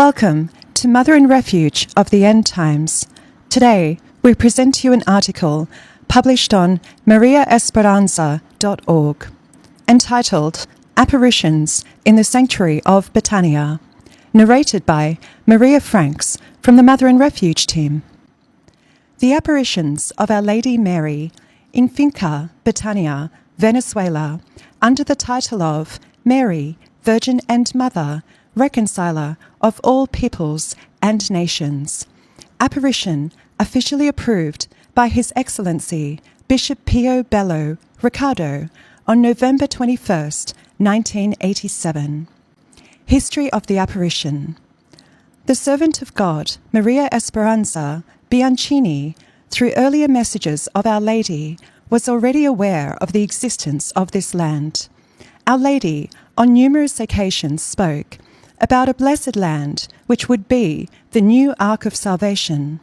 Welcome to Mother and Refuge of the End Times. Today, we present to you an article published on mariaesperanza.org entitled Apparitions in the Sanctuary of Betania, narrated by Maria Franks from the Mother and Refuge team. The apparitions of Our Lady Mary in Finca Betania, Venezuela, under the title of Mary, Virgin and Mother, Reconciler of all peoples and nations. Apparition officially approved by His Excellency Bishop Bello, Ricardo, on November 21st, 1987. History of the Apparition. The servant of God, Maria Esperanza Bianchini, through earlier messages of Our Lady, was already aware of the existence of this land. Our Lady, on numerous occasions, spoke about a blessed land which would be the new Ark of Salvation.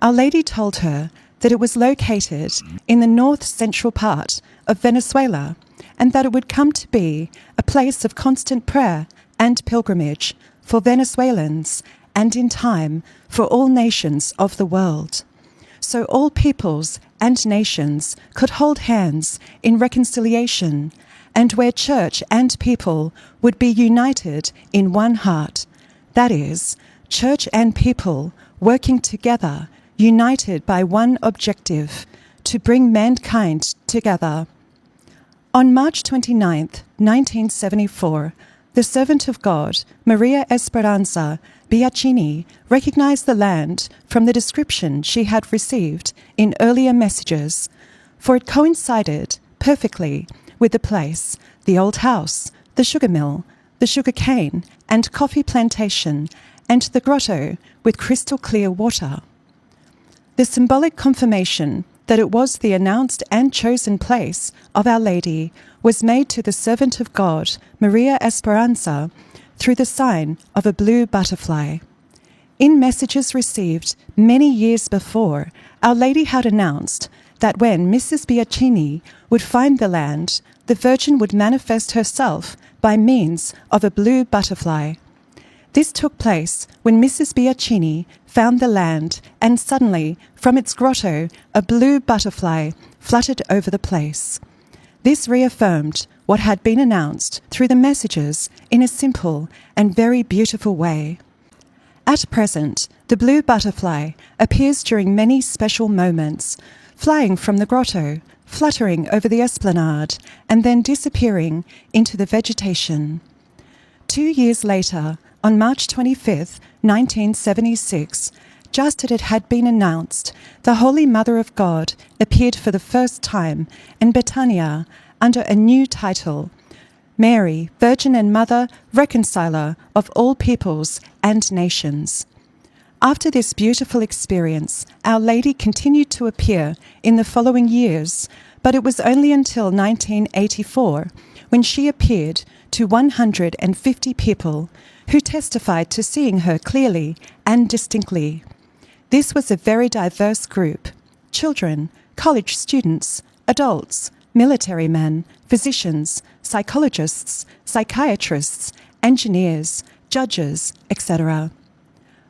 Our Lady told her that it was located in the north-central part of Venezuela and that it would come to be a place of constant prayer and pilgrimage for Venezuelans and in time for all nations of the world. So all peoples and nations could hold hands in reconciliation, and where church and people would be united in one heart. That is, church and people working together, united by one objective, to bring mankind together. On March 29th, 1974, the servant of God, Maria Esperanza Bianchini, recognized the land from the description she had received in earlier messages, for it coincided perfectly with the place, the old house, the sugar mill, the sugar cane and coffee plantation, and the grotto with crystal clear water. The symbolic confirmation that it was the announced and chosen place of Our Lady was made to the servant of God, Maria Esperanza, through the sign of a blue butterfly. In messages received many years before, Our Lady had announced that when Mrs. Bianchini would find the land, the Virgin would manifest herself by means of a blue butterfly. This took place when Mrs. Bianchini found the land, and suddenly, from its grotto, a blue butterfly fluttered over the place. This reaffirmed what had been announced through the messages in a simple and very beautiful way. At present, the blue butterfly appears during many special moments, flying from the grotto, fluttering over the esplanade, and then disappearing into the vegetation. 2 years later, on March 25th, 1976, just as it had been announced, the Holy Mother of God appeared for the first time in Betania under a new title, Mary, Virgin and Mother, Reconciler of all peoples and nations. After this beautiful experience, Our Lady continued to appear in the following years, but it was only until 1984 when she appeared to 150 people who testified to seeing her clearly and distinctly. This was a very diverse group: children, college students, adults, military men, physicians, psychologists, psychiatrists, engineers, judges, etc.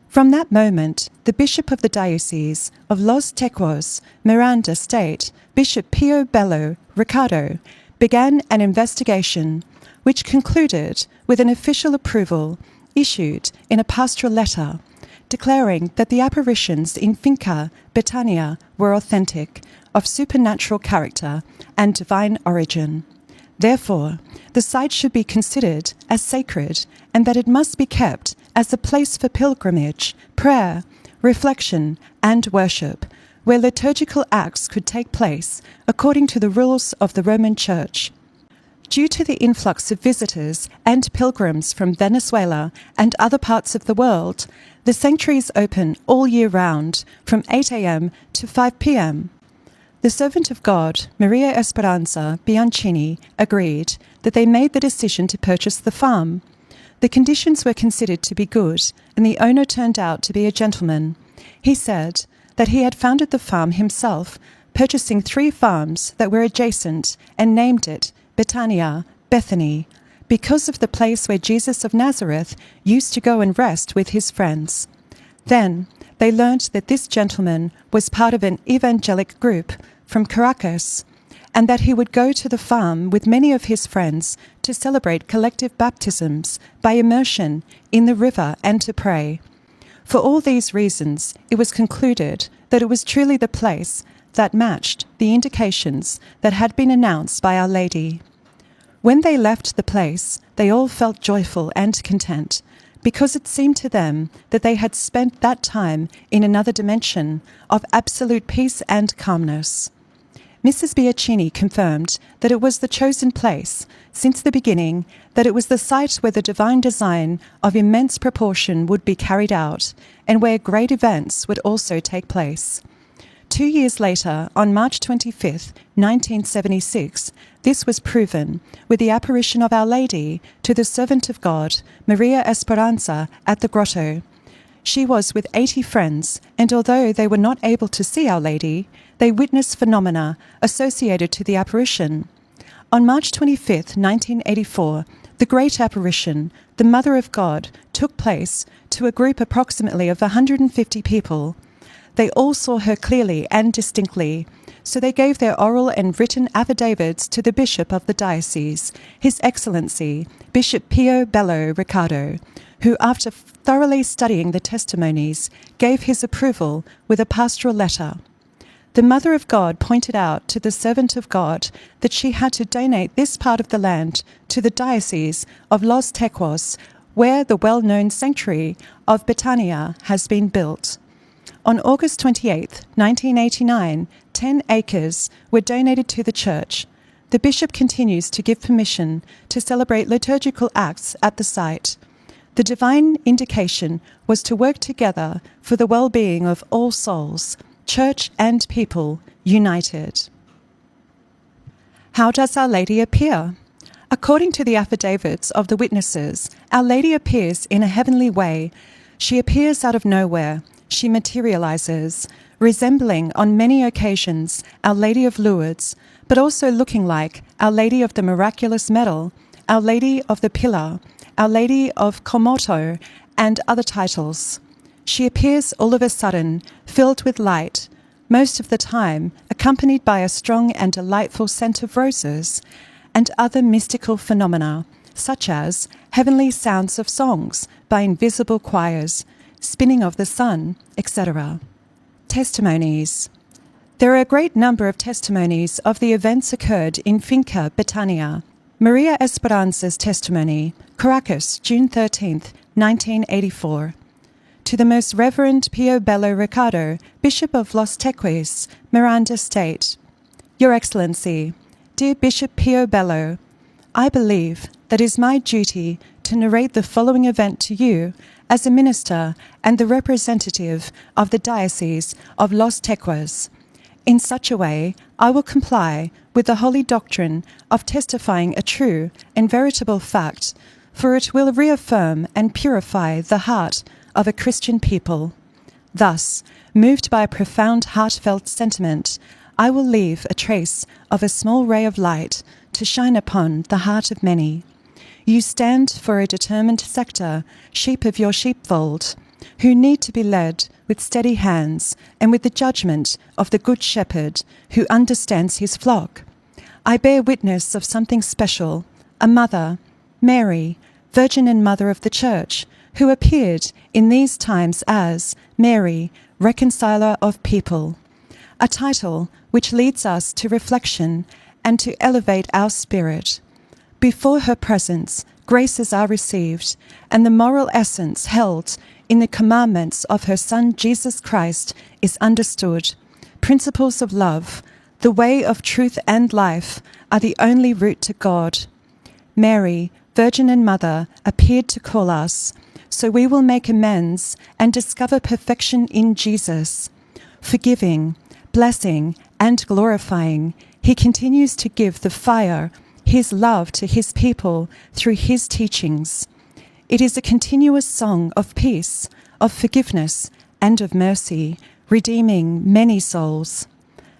From that moment, the Bishop of the Diocese of Los Tequos, Miranda State, Bishop Bello, Ricardo, began an investigation which concluded with an official approval issued in a pastoral letter declaring that the apparitions in Finca Betania were authentic, of supernatural character and divine origin. Therefore, the site should be considered as sacred and that it must be kept as a place for pilgrimage, prayer, reflection and worship, where liturgical acts could take place according to the rules of the Roman Church. Due to the influx of visitors and pilgrims from Venezuela and other parts of the world, the sanctuary is open all year round from 8 a.m. to 5 p.m. The servant of God, Maria Esperanza Bianchini, agreed that they made the decision to purchase the farm. The conditions were considered to be good, and the owner turned out to be a gentleman. He said that he had founded the farm himself, purchasing 3 farms that were adjacent, and named it Betania, Bethany, because of the place where Jesus of Nazareth used to go and rest with his friends. Then they learnt that this gentleman was part of an evangelic group from Caracas, and that he would go to the farm with many of his friends to celebrate collective baptisms by immersion in the river and to pray. For all these reasons, it was concluded that it was truly the place that matched the indications that had been announced by Our Lady. When they left the place, they all felt joyful and content, because it seemed to them that they had spent that time in another dimension of absolute peace and calmness. Mrs. Biacchini confirmed that it was the chosen place, since the beginning, that it was the site where the divine design of immense proportion would be carried out, and where great events would also take place. 2 years later, on March 25th, 1976, this was proven with the apparition of Our Lady to the servant of God, Maria Esperanza, at the grotto. She was with 80 friends, and although they were not able to see Our Lady, they witnessed phenomena associated to the apparition. On March 25th, 1984, the Great Apparition, the Mother of God, took place to a group approximately of 150 people. They all saw her clearly and distinctly, so they gave their oral and written affidavits to the Bishop of the diocese, His Excellency, Bishop Bello Ricardo, who, after thoroughly studying the testimonies, gave his approval with a pastoral letter. The Mother of God pointed out to the servant of God that she had to donate this part of the land to the diocese of Los Tequos, where the well-known sanctuary of Betania has been built. On August 28, 1989, 10 acres were donated to the church. The bishop continues to give permission to celebrate liturgical acts at the site. The divine indication was to work together for the well-being of all souls, church and people united. How does Our Lady appear? According to the affidavits of the witnesses, Our Lady appears in a heavenly way. She appears out of nowhere. She materializes, resembling on many occasions Our Lady of Lourdes, but also looking like Our Lady of the Miraculous Medal, Our Lady of the Pillar, Our Lady of Komoto, and other titles. She appears all of a sudden, filled with light, most of the time accompanied by a strong and delightful scent of roses, and other mystical phenomena, such as heavenly sounds of songs by invisible choirs, spinning of the sun, etc. Testimonies. There are a great number of testimonies of the events occurred in Finca Betania. Maria Esperanza's testimony, Caracas, June 13th, 1984. To the Most Reverend Bello Ricardo, Bishop of Los Tequos, Miranda State. Your Excellency, dear Bishop Bello, I believe that it is my duty to narrate the following event to you as a minister and the representative of the Diocese of Los Tequos. In such a way, I will comply with the holy doctrine of testifying a true and veritable fact, for it will reaffirm and purify the heart of a Christian people. Thus, moved by a profound heartfelt sentiment, I will leave a trace of a small ray of light to shine upon the heart of many. You stand for a determined sector, sheep of your sheepfold, who need to be led with steady hands and with the judgment of the Good Shepherd who understands his flock. I bear witness of something special, a mother, Mary, Virgin and Mother of the Church, who appeared in these times as Mary, Reconciler of People, a title which leads us to reflection and to elevate our spirit. Before her presence, graces are received, and the moral essence held in the commandments of her Son Jesus Christ is understood. Principles of love, the way of truth and life, are the only route to God. Mary, Virgin and Mother, appeared to call us, so we will make amends and discover perfection in Jesus. Forgiving, blessing, and glorifying, he continues to give the fire, his love to his people through his teachings. It is a continuous song of peace, of forgiveness, and of mercy, redeeming many souls.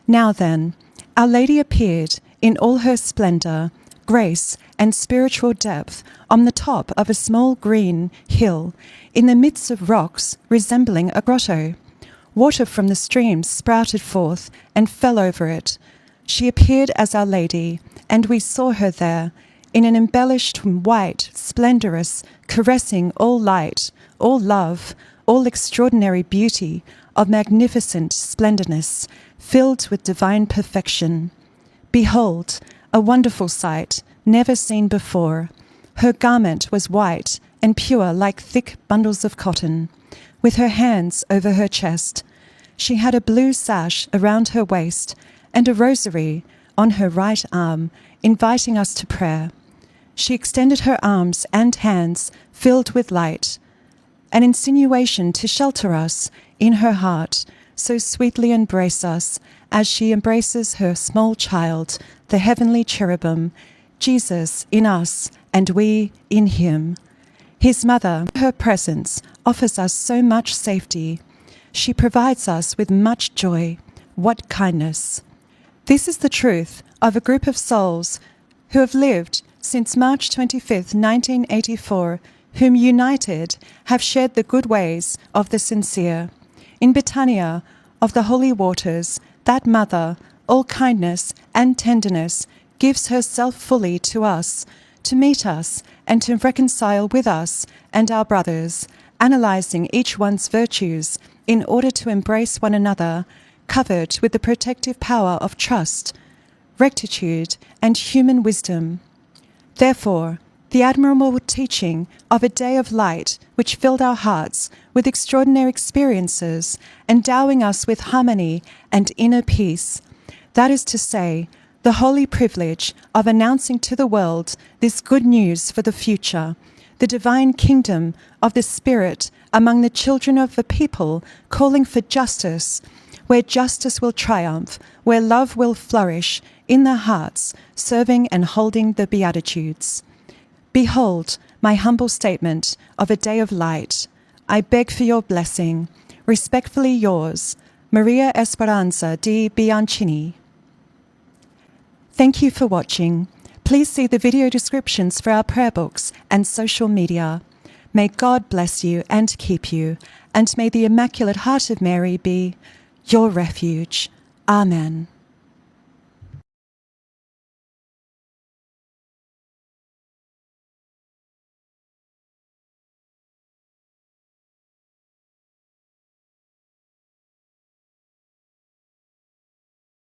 Now then, Our Lady appeared in all her splendor, grace and spiritual depth on the top of a small green hill in the midst of rocks resembling a grotto. Water from the streams sprouted forth and fell over it. She appeared as Our Lady, and we saw her there, in an embellished white, splendorous, caressing all light, all love, all extraordinary beauty, of magnificent splendidness, filled with divine perfection. Behold, a wonderful sight, never seen before. Her garment was white and pure like thick bundles of cotton, with her hands over her chest. She had a blue sash around her waist and a rosary on her right arm, inviting us to prayer. She extended her arms and hands filled with light, an insinuation to shelter us in her heart, so sweetly embrace us as she embraces her small child, the heavenly cherubim, Jesus in us and we in him. His mother, her presence, offers us so much safety. She provides us with much joy. What kindness! This is the truth of a group of souls who have lived since March 25th, 1984, whom united have shared the good ways of the sincere. In Betania, of the holy waters, that mother, all kindness and tenderness, gives herself fully to us, to meet us and to reconcile with us and our brothers, analysing each one's virtues in order to embrace one another, covered with the protective power of trust, rectitude, and human wisdom. Therefore, the admirable teaching of a day of light which filled our hearts with extraordinary experiences, endowing us with harmony and inner peace, that is to say, the holy privilege of announcing to the world this good news for the future, the divine kingdom of the Spirit among the children of the people, calling for justice, where justice will triumph, where love will flourish in their hearts, serving and holding the Beatitudes. Behold my humble statement of a day of light. I beg for your blessing. Respectfully yours, Maria Esperanza di Bianchini. Thank you for watching. Please see the video descriptions for our prayer books and social media. May God bless you and keep you, and may the Immaculate Heart of Mary be your refuge. Amen.